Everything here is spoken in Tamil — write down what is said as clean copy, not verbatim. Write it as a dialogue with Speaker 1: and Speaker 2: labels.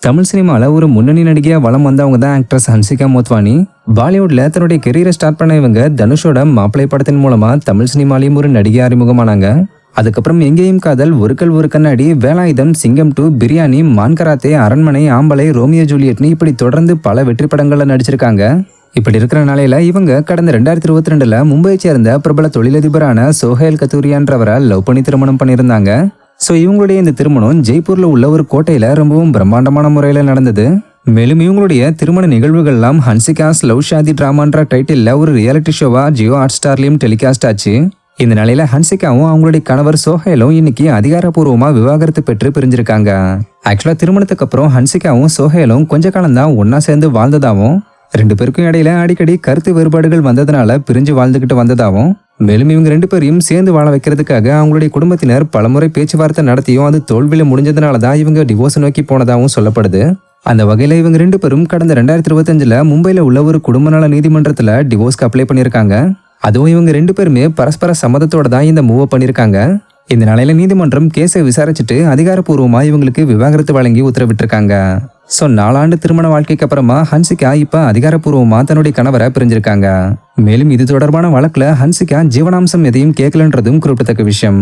Speaker 1: தமிழ் சினிமாவில் ஒரு முன்னணி நடிகையாக வலம் வந்தவங்க தான் ஆக்ட்ரஸ் ஹன்சிகா மோத்வானி. பாலிவுட்ல தன்னுடைய கெரியரை ஸ்டார்ட் பண்ண இவங்க தனுஷோட மாப்பிள்ளை படத்தின் மூலமா தமிழ் சினிமாலையும் ஒரு நடிகை அறிமுகமானாங்க. அதுக்கப்புறம் எங்கேயும் காதல், ஒரு கண்ணாடி, வேலாயுதம், சிங்கம் 2, பிரியாணி, மான்கராத்தே, அரண்மனை, ஆம்பளை, ரோமியோ ஜூலியட்னு இப்படி தொடர்ந்து பல வெற்றி படங்கள்ல நடிச்சிருக்காங்க. இப்படி இருக்கிற நாளையில இவங்க கடந்த 2022 மும்பையை சேர்ந்த பிரபல தொழிலதிபரான சோஹேல் கத்தூரியான்றவரை லவ் பண்ணி திருமணம் பண்ணியிருந்தாங்க. ஸோ இவங்களுடைய இந்த திருமணம் ஜெய்ப்பூர்ல உள்ள ஒரு கோட்டையில ரொம்பவும் பிரம்மாண்டமான முறையில நடந்தது. மேலும் இவங்களுடைய திருமண நிகழ்வுகள்லாம் ஹன்சிகாஸ் லவ் ஷாதி டிராமான்ற டைட்டில் ஒரு ரியாலிட்டி ஷோவா ஜியோ ஹாட் ஸ்டார்லயும் டெலிகாஸ்ட் ஆச்சு. இந்த நிலையில ஹன்சிகாவும் அவங்களுடைய கணவர் சோஹேலும் இன்னைக்கு அதிகாரப்பூர்வமா விவாகரத்து பெற்று பிரிஞ்சிருக்காங்க. ஆக்சுவலா திருமணத்துக்கு அப்புறம் ஹன்சிகாவும் சோஹேலும் கொஞ்ச காலம் தான் ஒன்னா சேர்ந்து வாழ்ந்ததாவும், 2 பேருக்கும் இடையில அடிக்கடி கருத்து வேறுபாடுகள் வந்ததுனால பிரிஞ்சு வாழ்ந்துகிட்டு வந்ததாவும், மேலும் இவங்க 2 பேரையும் சேர்ந்து வாழ வைக்கிறதுக்காக அவங்களுடைய குடும்பத்தினர் பலமுறை பேச்சுவார்த்தை நடத்தியும் அது தோல்வியில முடிஞ்சதுனால தான் இவங்க டிவோர்ஸ் நோக்கி போனதாகவும் சொல்லப்படுது. அந்த வகையில இவங்க 2 பேரும் கடந்த 2025 மும்பையில உள்ள ஒரு குடும்ப நல நீதிமன்றத்துல டிவோர்ஸ்க்கு அப்ளை பண்ணியிருக்காங்க. அதுவும் இவங்க 2 பேருமே பரஸ்பர சம்மதத்தோட தான் இந்த மூவ் பண்ணியிருக்காங்க. இந்த நிலையில நீதிமன்றம் கேஸை விசாரிச்சுட்டு அதிகாரப்பூர்வமா இவங்களுக்கு விவாகரத்து வழங்கி உத்தரவிட்டிருக்காங்க. ஸோ 4 ஆண்டு திருமண வாழ்க்கைக்கு அப்புறமா ஹன்சிகா இப்ப அதிகாரப்பூர்வமா தன்னுடைய கணவரை பிரிஞ்சிருக்காங்க. மேலும் இது தொடர்பான வழக்குல ஹன்சிகா ஜீவனாம்சம் எதையும் கேட்கலன்றதும் குறிப்பிடத்தக்க விஷயம்.